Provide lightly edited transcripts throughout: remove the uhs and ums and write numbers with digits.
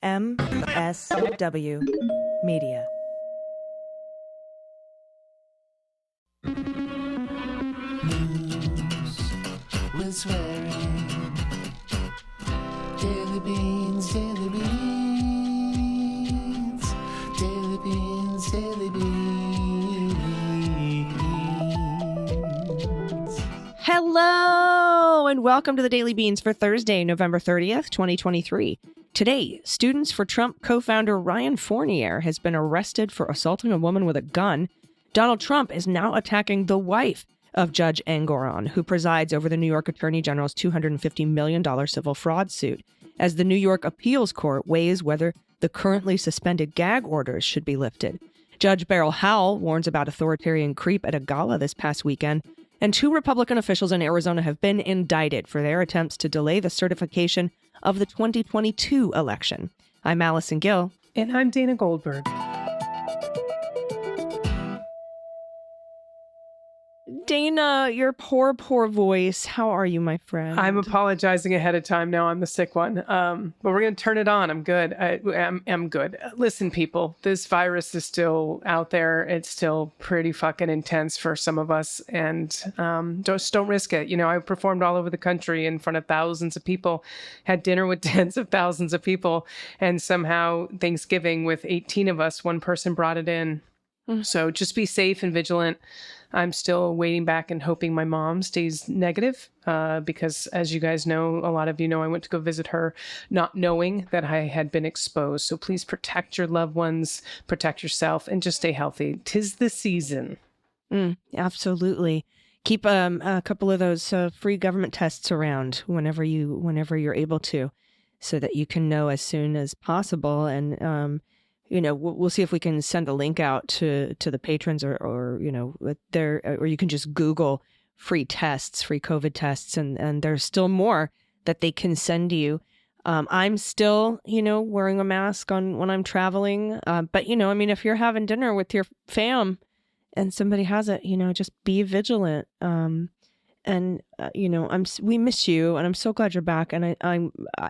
MSW Media. News with swearing. Daily beans, daily beans. Daily beans, daily beans. Hello, and welcome to the Daily Beans for Thursday, November 30th, 2023. Today, Students for Trump co-founder Ryan Fournier has been arrested for assaulting a woman with a gun. Donald Trump is now attacking the wife of Judge Engoron, who presides over the New York Attorney General's $250 million civil fraud suit, as the New York Appeals Court weighs whether the currently suspended gag orders should be lifted. Judge Beryl Howell warns about authoritarian creep at a gala this past weekend, and two Republican officials in Arizona have been indicted for their attempts to delay the certification of the 2022 election. I'm Allison Gill. And I'm Dana Goldberg. Dana, your poor voice. How are you, my friend? I'm apologizing ahead of time now. I'm the sick one. But we're going to turn it on. I'm good. I'm good. Listen, people, this virus is still out there. It's still pretty fucking intense for some of us. And just don't risk it. You know, I performed all over the country in front of thousands of people, had dinner with tens of thousands of people. And somehow Thanksgiving with 18 of us, one person brought it in. So just be safe and vigilant. I'm still waiting back and hoping my mom stays negative because, as you guys know, a lot of you know, I went to go visit her not knowing that I had been exposed. So please protect your loved ones, protect yourself, and just stay healthy. 'Tis the season. Absolutely. Keep a couple of those free government tests around whenever you're able to, so that you can know as soon as possible. And you know, we'll see if we can send a link out to the patrons, or you know, or you can just Google free tests, free COVID tests, and there's still more that they can send you. I'm still, you know, wearing a mask when I'm traveling. But you know, I mean, if you're having dinner with your fam and somebody has it, you know, just be vigilant. You know, we miss you, and I'm so glad you're back. And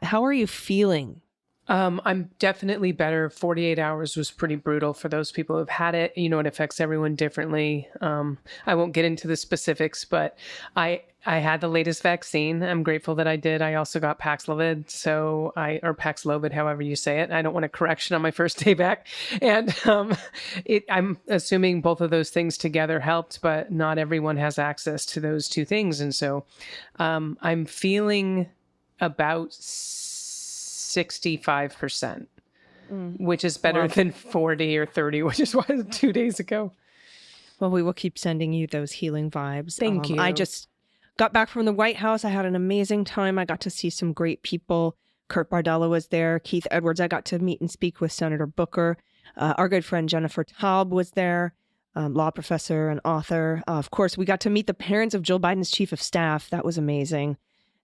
how are you feeling? I'm definitely better. 48 hours was pretty brutal for those people who've had it. You know, it affects everyone differently. I won't get into the specifics, but I had the latest vaccine. I'm grateful that I did. I also got Paxlovid, or Paxlovid, however you say it. I don't want a correction on my first day back. And I'm assuming both of those things together helped, but not everyone has access to those two things. And so I'm feeling about 65%, which is better than 40 or 30, which is what it was 2 days ago. Well, we will keep sending you those healing vibes. Thank you. I just got back from the White House. I had an amazing time. I got to see some great people. Kurt Bardella was there. Keith Edwards. I got to meet and speak with Senator Booker. Our good friend Jennifer Taub was there, law professor and author. Of course, we got to meet the parents of Joe Biden's chief of staff. That was amazing.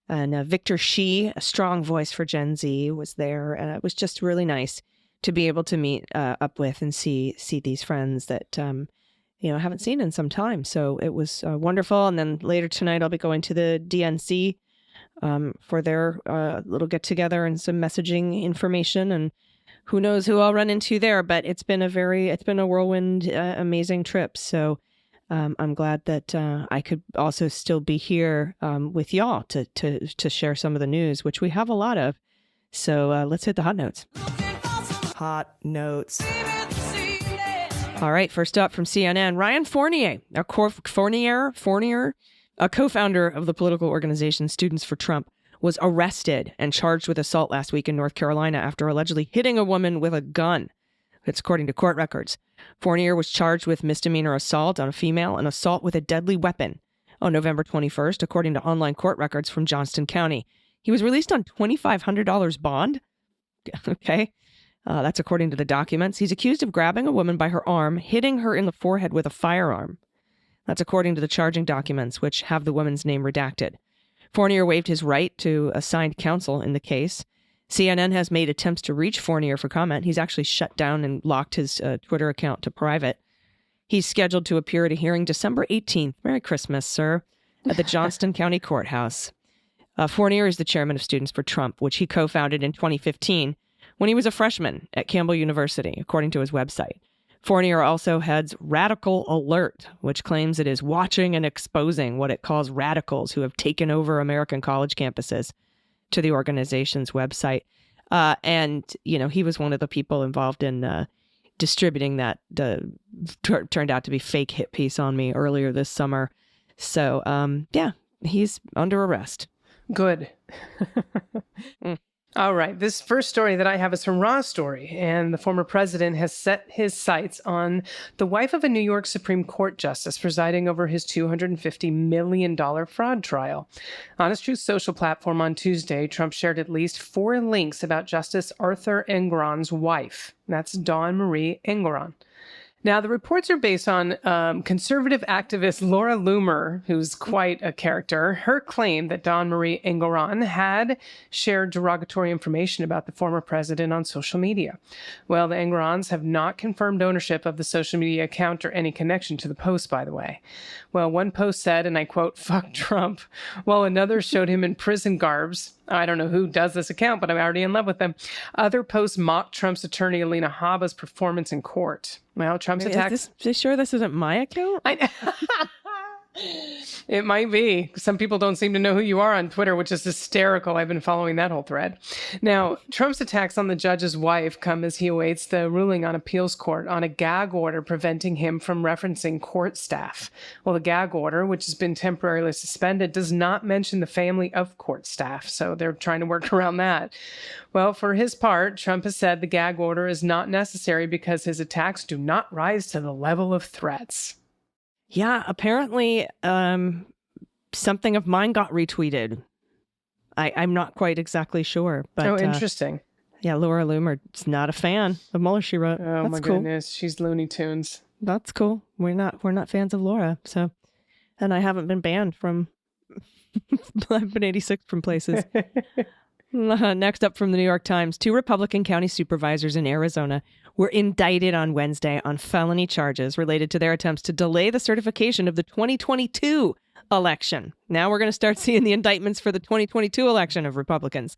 And Victor Shi, a strong voice for Gen Z, was there. And it was just really nice to be able to meet up with and see these friends that, you know, I haven't seen in some time. So it was wonderful. And then later tonight, I'll be going to the DNC for their little get together and some messaging information. And who knows who I'll run into there. But it's been a whirlwind, amazing trip. So I'm glad that I could also still be here with y'all to share some of the news, which we have a lot of. So let's hit the hot notes. Hot notes. All right, first up from CNN, Ryan Fournier, a co-founder of the political organization Students for Trump, was arrested and charged with assault last week in North Carolina after allegedly hitting a woman with a gun. It's according to court records. Fournier was charged with misdemeanor assault on a female and assault with a deadly weapon on November 21st, according to online court records from Johnston County. He was released on $2,500 bond. Okay. That's according to the documents. He's accused of grabbing a woman by her arm, hitting her in the forehead with a firearm. That's according to the charging documents, which have the woman's name redacted. Fournier waived his right to assigned counsel in the case. CNN has made attempts to reach Fournier for comment. He's actually shut down and locked his Twitter account to private. He's scheduled to appear at a hearing December 18th. Merry Christmas, sir, at the Johnston County Courthouse. Fournier is the chairman of Students for Trump, which he co-founded in 2015 when he was a freshman at Campbell University, according to his website. Fournier also heads Radical Alert, which claims it is watching and exposing what it calls radicals who have taken over American college campuses, to the organization's website. And, he was one of the people involved in distributing that turned out to be fake hit piece on me earlier this summer. So, he's under arrest. Good. All right. This first story that I have is from Raw Story, and the former president has set his sights on the wife of a New York Supreme Court justice presiding over his $250 million fraud trial. On his Truth Social platform on Tuesday, Trump shared at least 4 links about Justice Arthur Engoron's wife. That's Dawn Marie Engoron. Now, the reports are based on conservative activist Laura Loomer, who's quite a character. Her claim that Dawn Marie Engoron had shared derogatory information about the former president on social media. Well, the Engorons have not confirmed ownership of the social media account or any connection to the post, by the way. Well, one post said, and I quote, "Fuck Trump," while another showed him in prison garbs. I don't know who does this account, but I'm already in love with them. Other posts mocked Trump's attorney Alina Habba's performance in court. Well, Trump's attack. Is you sure this isn't my account? It might be. Some people don't seem to know who you are on Twitter, which is hysterical. I've been following that whole thread. Now, Trump's attacks on the judge's wife come as he awaits the ruling on appeals court on a gag order preventing him from referencing court staff. Well, the gag order, which has been temporarily suspended, does not mention the family of court staff, so they're trying to work around that. Well, for his part, Trump has said the gag order is not necessary because his attacks do not rise to the level of threats. Yeah, apparently something of mine got retweeted. I'm not quite exactly sure. But, interesting. Yeah, Laura Loomer's not a fan of Mueller, she wrote. Oh, That's my cool. goodness. She's Looney Tunes. That's cool. We're not fans of Laura. So, and I haven't been banned from, I've been 86 from places. Next up from the New York Times, 2 Republican county supervisors in Arizona were indicted on Wednesday on felony charges related to their attempts to delay the certification of the 2022 election. Now we're going to start seeing the indictments for the 2022 election of Republicans.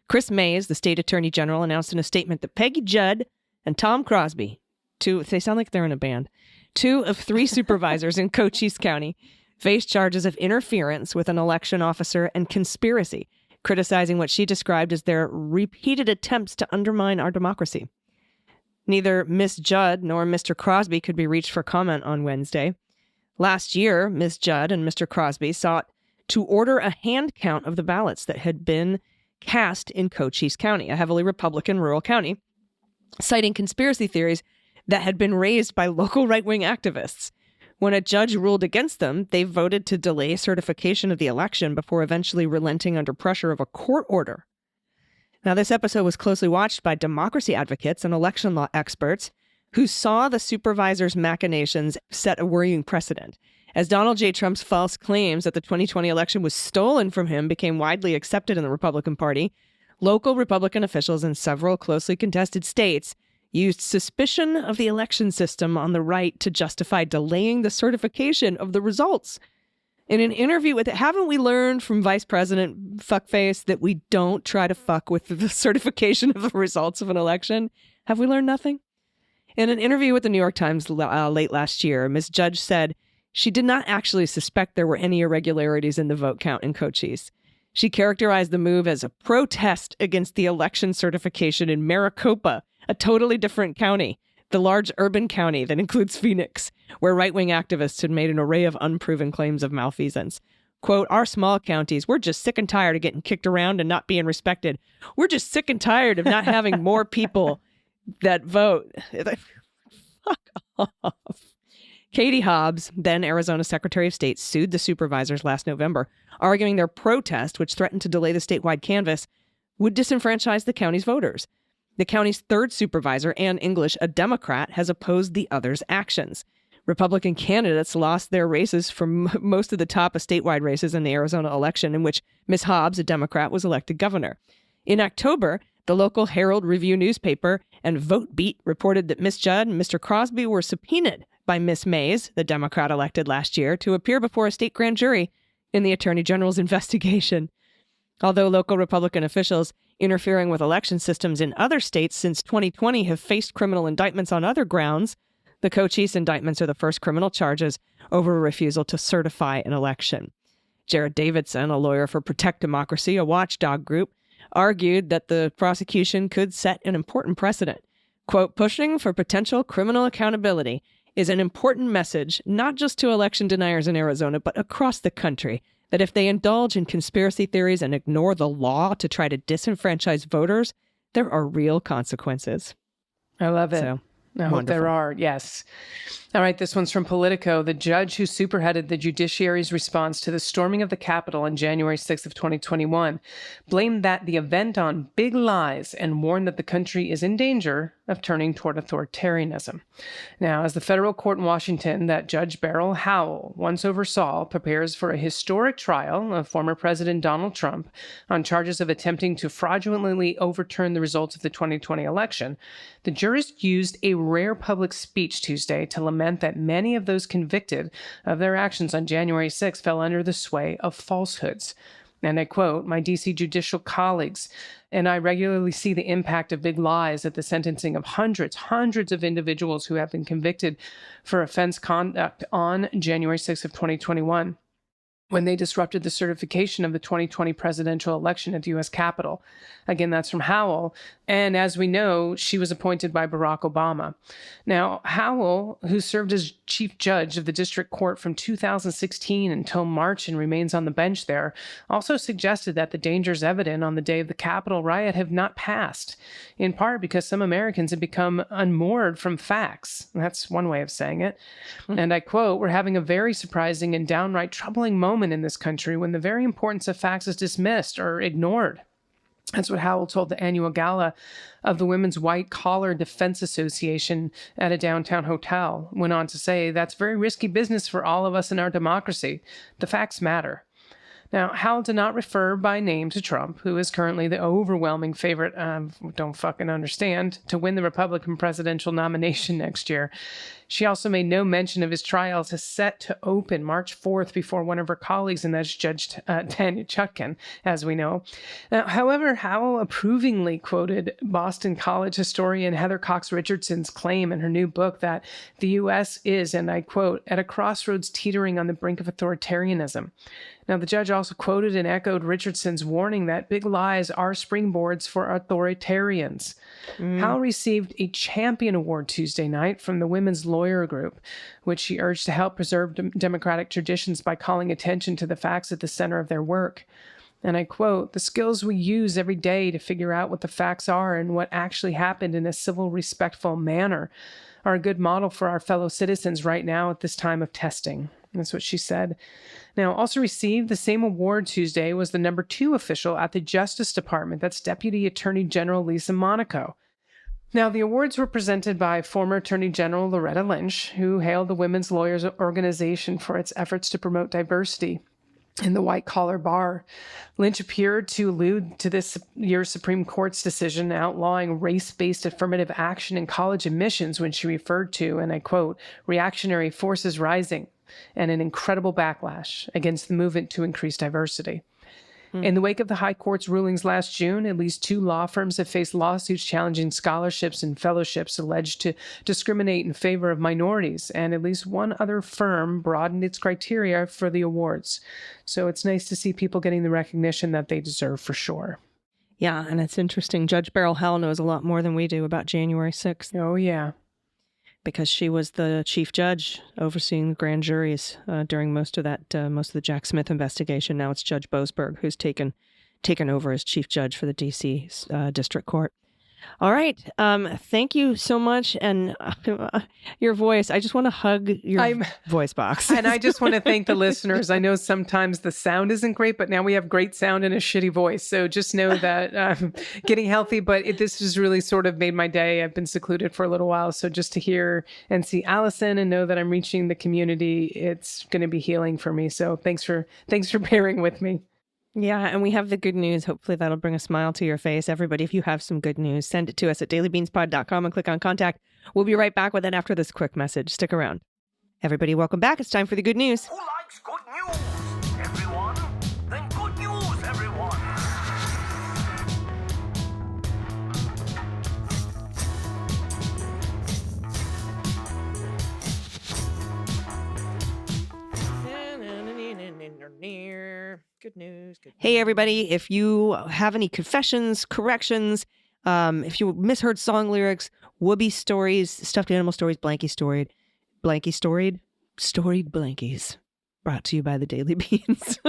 Chris Mays, the state attorney general, announced in a statement that Peggy Judd and Tom Crosby, they sound like they're in a band, 2 of 3 supervisors in Cochise County, faced charges of interference with an election officer and conspiracy, criticizing what she described as their repeated attempts to undermine our democracy. Neither Miss Judd nor Mr. Crosby could be reached for comment on Wednesday. Last year, Ms. Judd and Mr. Crosby sought to order a hand count of the ballots that had been cast in Cochise County, a heavily Republican rural county, citing conspiracy theories that had been raised by local right-wing activists. When a judge ruled against them, they voted to delay certification of the election before eventually relenting under pressure of a court order. Now, this episode was closely watched by democracy advocates and election law experts who saw the supervisors' machinations set a worrying precedent. As Donald J. Trump's false claims that the 2020 election was stolen from him became widely accepted in the Republican Party, local Republican officials in several closely contested states used suspicion of the election system on the right to justify delaying the certification of the results. In an interview with it, haven't we learned from Vice President Fuckface that we don't try to fuck with the certification of the results of an election? Have we learned nothing? In an interview with the New York Times late last year, Ms. Judge said she did not actually suspect there were any irregularities in the vote count in Cochise. She characterized the move as a protest against the election certification in Maricopa, a totally different county, the large urban county that includes Phoenix, where right-wing activists had made an array of unproven claims of malfeasance. Quote, "Our small counties, we're just sick and tired of getting kicked around and not being respected. We're just sick and tired of not having more people that vote." Fuck off. Katie Hobbs, then Arizona Secretary of State, sued the supervisors last November, arguing their protest, which threatened to delay the statewide canvass, would disenfranchise the county's voters. The county's 3rd supervisor, Ann English, a Democrat, has opposed the other's actions. Republican candidates lost their races from most of the top of statewide races in the Arizona election, in which Ms. Hobbs, a Democrat, was elected governor. In October, the local Herald Review newspaper and Vote Beat reported that Ms. Judd and Mr. Crosby were subpoenaed by Ms. Mays, the Democrat elected last year, to appear before a state grand jury in the Attorney General's investigation. Although local Republican officials interfering with election systems in other states since 2020 have faced criminal indictments on other grounds. The co-chief's indictments are the first criminal charges over a refusal to certify an election. Jared Davidson, a lawyer for Protect Democracy, a watchdog group, argued that the prosecution could set an important precedent. Quote, pushing for potential criminal accountability is an important message, not just to election deniers in Arizona, but across the country, that if they indulge in conspiracy theories and ignore the law to try to disenfranchise voters, there are real consequences. I love it. So, I hope there are, yes. All right, this one's from Politico. The judge who superheaded the judiciary's response to the storming of the Capitol on January 6th of 2021 blamed the event on big lies and warned that the country is in danger of turning toward authoritarianism. Now, as the federal court in Washington that Judge Beryl Howell once oversaw prepares for a historic trial of former President Donald Trump on charges of attempting to fraudulently overturn the results of the 2020 election, the jurist used a rare public speech Tuesday to lament that many of those convicted of their actions on January 6 fell under the sway of falsehoods. And I quote, my D.C. judicial colleagues and I regularly see the impact of big lies at the sentencing of hundreds of individuals who have been convicted for offense conduct on January 6 of 2021. When they disrupted the certification of the 2020 presidential election at the U.S. Capitol. Again, that's from Howell. And as we know, she was appointed by Barack Obama. Now, Howell, who served as chief judge of the district court from 2016 until March and remains on the bench there, also suggested that the dangers evident on the day of the Capitol riot have not passed, in part because some Americans have become unmoored from facts. That's one way of saying it. And I quote, we're having a very surprising and downright troubling moment in this country when the very importance of facts is dismissed or ignored. That's what Howell told the annual gala of the Women's White Collar Defense Association at a downtown hotel. Went on to say, that's very risky business for all of us in our democracy. The facts matter. Now, Howell did not refer by name to Trump, who is currently the overwhelming favorite, don't fucking understand, to win the Republican presidential nomination next year. She also made no mention of his trials as set to open March 4th before one of her colleagues, and that's Judge Tanya Chutkan, as we know. Now, however, Howell approvingly quoted Boston College historian Heather Cox Richardson's claim in her new book that the U.S. is, and I quote, at a crossroads teetering on the brink of authoritarianism. Now, the judge also quoted and echoed Richardson's warning that big lies are springboards for authoritarians. Howell received a Champion Award Tuesday night from the Women's Lawyer Group, which she urged to help preserve democratic traditions by calling attention to the facts at the center of their work. And I quote, the skills we use every day to figure out what the facts are and what actually happened in a civil, respectful manner are a good model for our fellow citizens right now at this time of testing. That's what she said. Now, also received the same award Tuesday was the number 2 official at the Justice Department. That's Deputy Attorney General Lisa Monaco. Now, the awards were presented by former Attorney General Loretta Lynch, who hailed the Women's Lawyers Organization for its efforts to promote diversity in the white-collar bar. Lynch appeared to allude to this year's Supreme Court's decision outlawing race-based affirmative action in college admissions when she referred to, and I quote, reactionary forces rising and an incredible backlash against the movement to increase diversity. In the wake of the High Court's rulings last June, at least 2 law firms have faced lawsuits challenging scholarships and fellowships alleged to discriminate in favor of minorities, and at least one other firm broadened its criteria for the awards. So it's nice to see people getting the recognition that they deserve for sure. Yeah, and it's interesting. Judge Beryl Howell knows a lot more than we do about January 6th. Oh, yeah. Because she was the chief judge overseeing the grand juries during most of the Jack Smith investigation. Now it's Judge Boasberg who's taken over as chief judge for the D.C. District Court. All right. Thank you so much. And your voice, I just want to hug your voice box. And I just want to thank the listeners. I know sometimes the sound isn't great, but now we have great sound and a shitty voice. So just know that getting healthy, but this has really sort of made my day. I've been secluded for a little while. So just to hear and see Allison and know that I'm reaching the community, it's going to be healing for me. So thanks for bearing with me. Yeah, and we have the good news. Hopefully that'll bring a smile to your face. Everybody, if you have some good news, send it to us at dailybeanspod.com and click on contact. We'll be right back with it after this quick message. Stick around. Everybody, welcome back. It's time for the good news. Who likes good news, everyone? Then good news, everyone. Good news. Good Hey, everybody. If you have any confessions, corrections, if you misheard song lyrics, whoopee stories, stuffed animal stories, storied blankies, brought to you by the Daily Beans.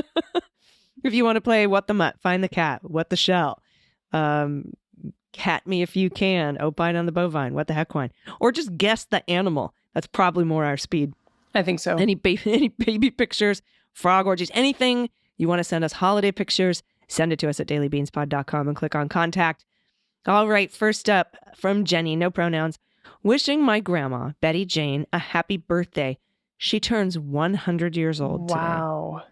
If you want to play What the Mutt, Find the Cat, What the Shell, Cat Me If You Can, Opine on the Bovine, What the Heck-Wine, or just guess the animal. That's probably more our speed. I think so. Any baby pictures, frog orgies, anything you want to send us, holiday pictures, send it to us at dailybeanspod.com and click on contact. All right, first up from Jenny, no pronouns. Wishing my grandma, Betty Jane, a happy birthday. She turns 100 years old today. Wow.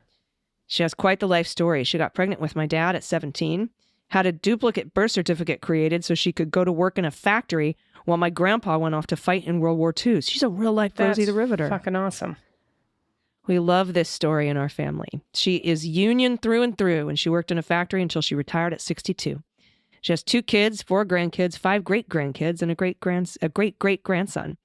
She has quite the life story. She got pregnant with my dad at 17, had a duplicate birth certificate created so she could go to work in a factory while my grandpa went off to fight in World War II. She's a real-life Rosie the Riveter. Fucking awesome. We love this story in our family. She is union through and through, and she worked in a factory until she retired at 62. She has 2 kids, 4 grandkids, 5 great-grandkids, and a great-great-grandson.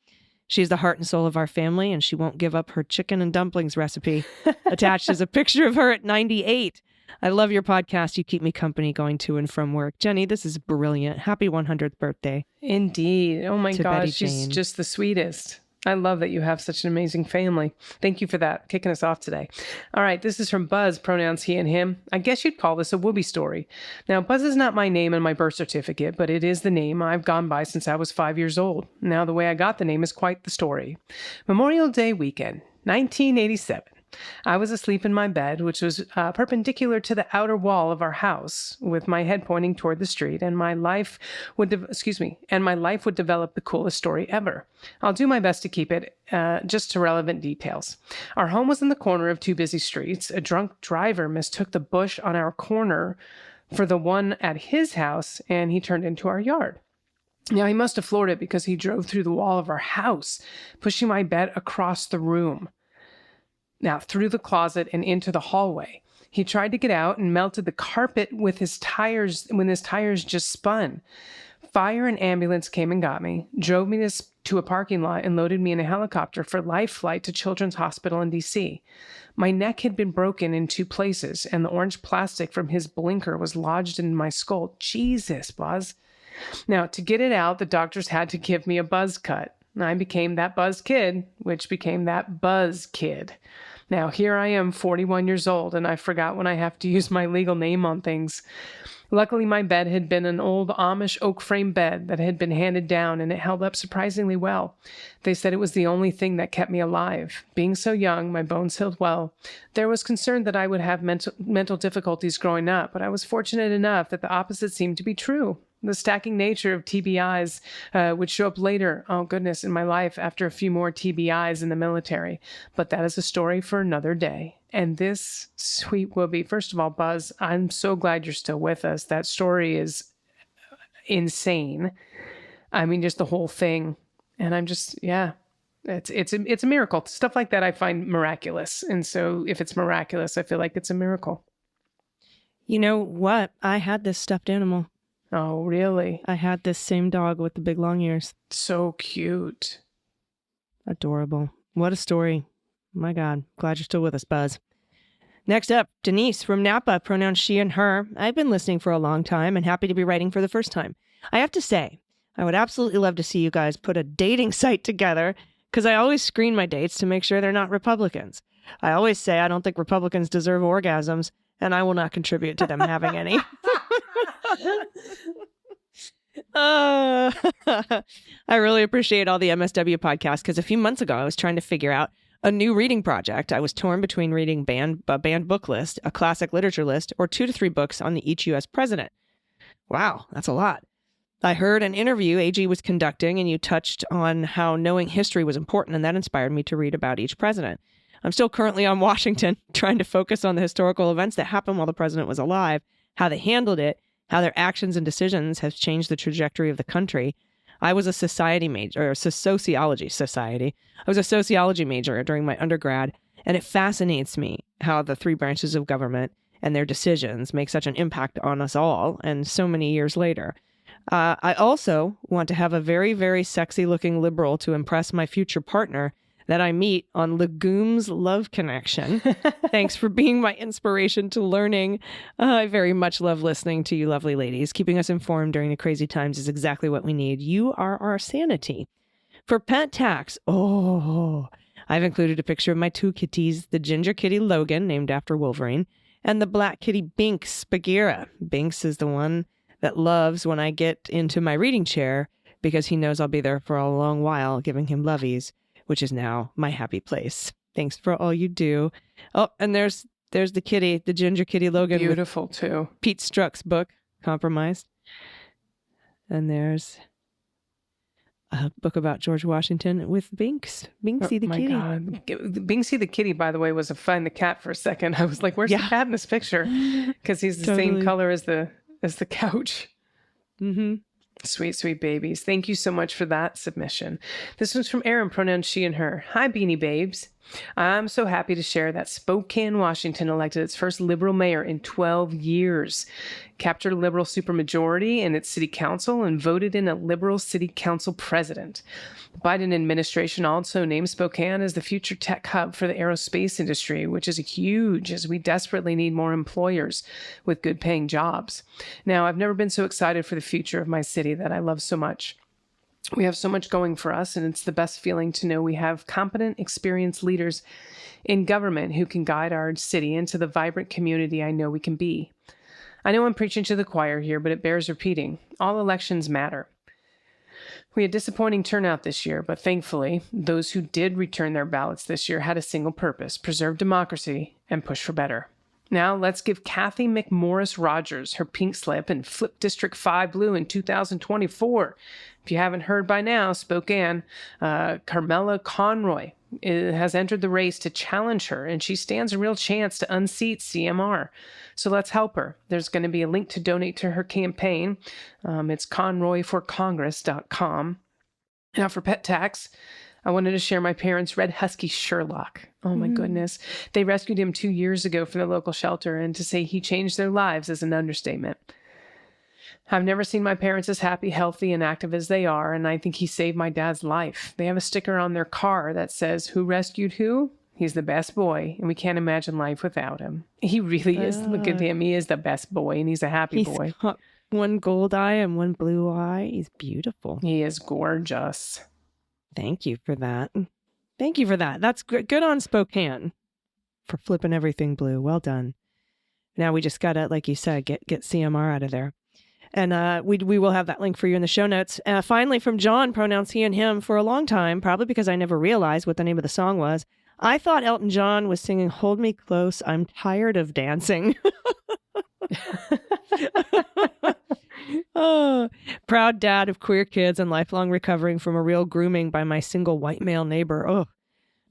She's the heart and soul of our family, and she won't give up her chicken and dumplings recipe. Attached is a picture of her at 98. I love your podcast. You keep me company going to and from work. Jenny, this is brilliant. Happy 100th birthday. Indeed. Oh my To gosh, Betty she's Jane. just the sweetest. I love that you have such an amazing family. Thank you for that, kicking us off today. All right, this is from Buzz, pronouns he and him. I guess you'd call this a whoopee story. Now, Buzz is not my name in my birth certificate, but it is the name I've gone by since I was 5 years old. Now, the way I got the name is quite the story. Memorial Day weekend, 1987. I was asleep in my bed, which was perpendicular to the outer wall of our house, with my head pointing toward the street, and my life would develop the coolest story ever. I'll do my best to keep it just to relevant details. Our home was in the corner of 2 busy streets. A drunk driver mistook the bush on our corner for the one at his house, and he turned into our yard. Now, he must have floored it because he drove through the wall of our house, pushing my bed across the room. Now, through the closet and into the hallway. He tried to get out and melted the carpet with his tires when his tires just spun. Fire and ambulance came and got me, drove me to a parking lot, and loaded me in a helicopter for life flight to Children's Hospital in D.C. My neck had been broken in 2 places, and the orange plastic from his blinker was lodged in my skull. Jesus, Buzz. Now, to get it out, the doctors had to give me a buzz cut. I became that buzz kid, which became that buzz kid. Now, here I am, 41 years old, and I forgot when I have to use my legal name on things. Luckily, my bed had been an old Amish oak frame bed that had been handed down, and it held up surprisingly well. They said it was the only thing that kept me alive. Being so young, my bones healed well. There was concern that I would have mental difficulties growing up, but I was fortunate enough that the opposite seemed to be true. The stacking nature of TBIs would show up later, oh goodness, in my life after a few more TBIs in the military. But that is a story for another day. And this sweet whoopee, first of all, Buzz, I'm so glad you're still with us. That story is insane. I mean, just the whole thing. And I'm just, yeah, it's a miracle. Stuff like that I find miraculous. And so if it's miraculous, I feel like it's a miracle. You know what? I had this stuffed animal. Oh, really? I had this same dog with the big long ears. So cute. Adorable. What a story. My God. Glad you're still with us, Buzz. Next up, Denise from Napa, pronouns she and her. I've been listening for a long time and happy to be writing for the first time. I have to say, I would absolutely love to see you guys put a dating site together because I always screen my dates to make sure they're not Republicans. I always say I don't think Republicans deserve orgasms, and I will not contribute to them having any. I really appreciate all the MSW podcasts because a few months ago I was trying to figure out a new reading project. I was torn between reading a banned book list, a classic literature list, or 2 to 3 books on each U.S. president. Wow, that's a lot. I heard an interview AG was conducting, and you touched on how knowing history was important, and that inspired me to read about each president. I'm still currently on Washington, trying to focus on the historical events that happened while the president was alive, how they handled it, how their actions and decisions have changed the trajectory of the country. I was a sociology major during my undergrad, and it fascinates me how the 3 branches of government and their decisions make such an impact on us all, and so many years later. I also want to have a very, very sexy-looking liberal to impress my future partner that I meet on Legume's Love Connection. Thanks for being my inspiration to learning. I very much love listening to you lovely ladies. Keeping us informed during the crazy times is exactly what we need. You are our sanity. For pet tax, I've included a picture of my 2 kitties, the ginger kitty Logan, named after Wolverine, and the black kitty Binks Bagheera. Binks is the one that loves when I get into my reading chair because he knows I'll be there for a long while, giving him lovies, which is now my happy place. Thanks for all you do. Oh, and there's the kitty, the ginger kitty Logan. Beautiful, too. Pete Strzok's book, Compromised. And there's a book about George Washington with Binksy the kitty. God. Binksy the kitty, by the way, was a find the cat for a second. I was like, where's the cat in this picture? Because he's the same color as the couch. Mm-hmm. Sweet, sweet babies. Thank you so much for that submission. This one's from Erin, pronouns she and her. Hi, Beanie Babes. I'm so happy to share that Spokane, Washington elected its first liberal mayor in 12 years, captured a liberal supermajority in its city council, and voted in a liberal city council president. The Biden administration also named Spokane as the future tech hub for the aerospace industry, which is huge as we desperately need more employers with good paying jobs. Now, I've never been so excited for the future of my city that I love so much. We have so much going for us, and it's the best feeling to know we have competent, experienced leaders in government who can guide our city into the vibrant community I know we can be. I know I'm preaching to the choir here, but it bears repeating. All elections matter. We had disappointing turnout this year, but thankfully, those who did return their ballots this year had a single purpose: preserve democracy and push for better. Now, let's give Kathy McMorris Rogers her pink slip and flip District 5 blue in 2024. If you haven't heard by now, Spokane, Carmela Conroy has entered the race to challenge her, and she stands a real chance to unseat CMR. So let's help her. There's going to be a link to donate to her campaign. It's conroyforcongress.com. Now, for pet tax, I wanted to share my parents' red husky Sherlock. Oh my goodness. They rescued him 2 years ago from the local shelter, and to say he changed their lives is an understatement. I've never seen my parents as happy, healthy, and active as they are, and I think he saved my dad's life. They have a sticker on their car that says, "Who rescued who? He's the best boy, and we can't imagine life without him." He really is. Look at him. He is the best boy, and he's a happy boy. He's got one gold eye and one blue eye. He's beautiful. He is gorgeous. Thank you for that. Thank you for that. That's good on Spokane for flipping everything blue. Well done. Now we just got to, like you said, get CMR out of there. And we will have that link for you in the show notes. Finally, from John, pronouns he and him, for a long time, probably because I never realized what the name of the song was, I thought Elton John was singing "Hold Me Close, I'm Tired of Dancing." Oh, proud dad of queer kids and lifelong recovering from a real grooming by my single white male neighbor. Oh,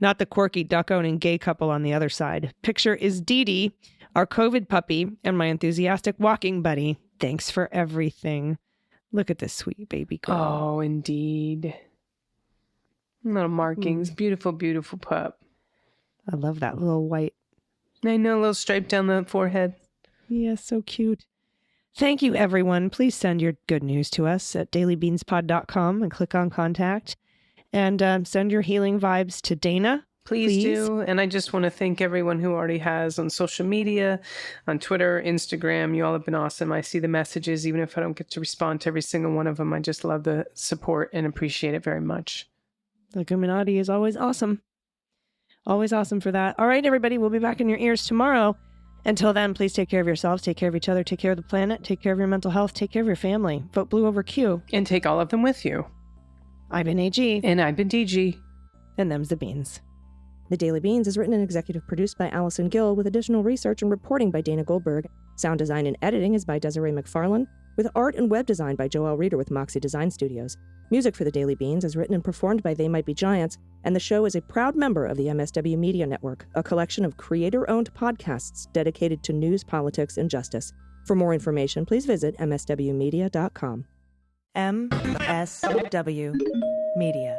not the quirky duck-owning gay couple on the other side. Picture is Dee Dee, our COVID puppy, and my enthusiastic walking buddy. Thanks for everything. Look at this sweet baby girl. Oh, indeed. Little markings. Beautiful, beautiful pup. I love that little white. I know, a little stripe down the forehead. Yeah, so cute. Thank you, everyone. Please send your good news to us at dailybeanspod.com and click on contact. And send your healing vibes to Dana. Please do. And I just want to thank everyone who already has on social media, on Twitter, Instagram. You all have been awesome. I see the messages, even if I don't get to respond to every single one of them. I just love the support and appreciate it very much. The Illuminati is always awesome. Always awesome for that. All right, everybody. We'll be back in your ears tomorrow. Until then, please take care of yourselves, take care of each other, take care of the planet, take care of your mental health, take care of your family. Vote blue over Q. And take all of them with you. I've been AG. And I've been DG. And them's the beans. The Daily Beans is written and executive produced by Allison Gill with additional research and reporting by Dana Goldberg. Sound design and editing is by Desiree McFarlane, with art and web design by Joelle Reeder with Moxie Design Studios. Music for The Daily Beans is written and performed by They Might Be Giants, and the show is a proud member of the MSW Media Network, a collection of creator-owned podcasts dedicated to news, politics, and justice. For more information, please visit mswmedia.com. MSW Media.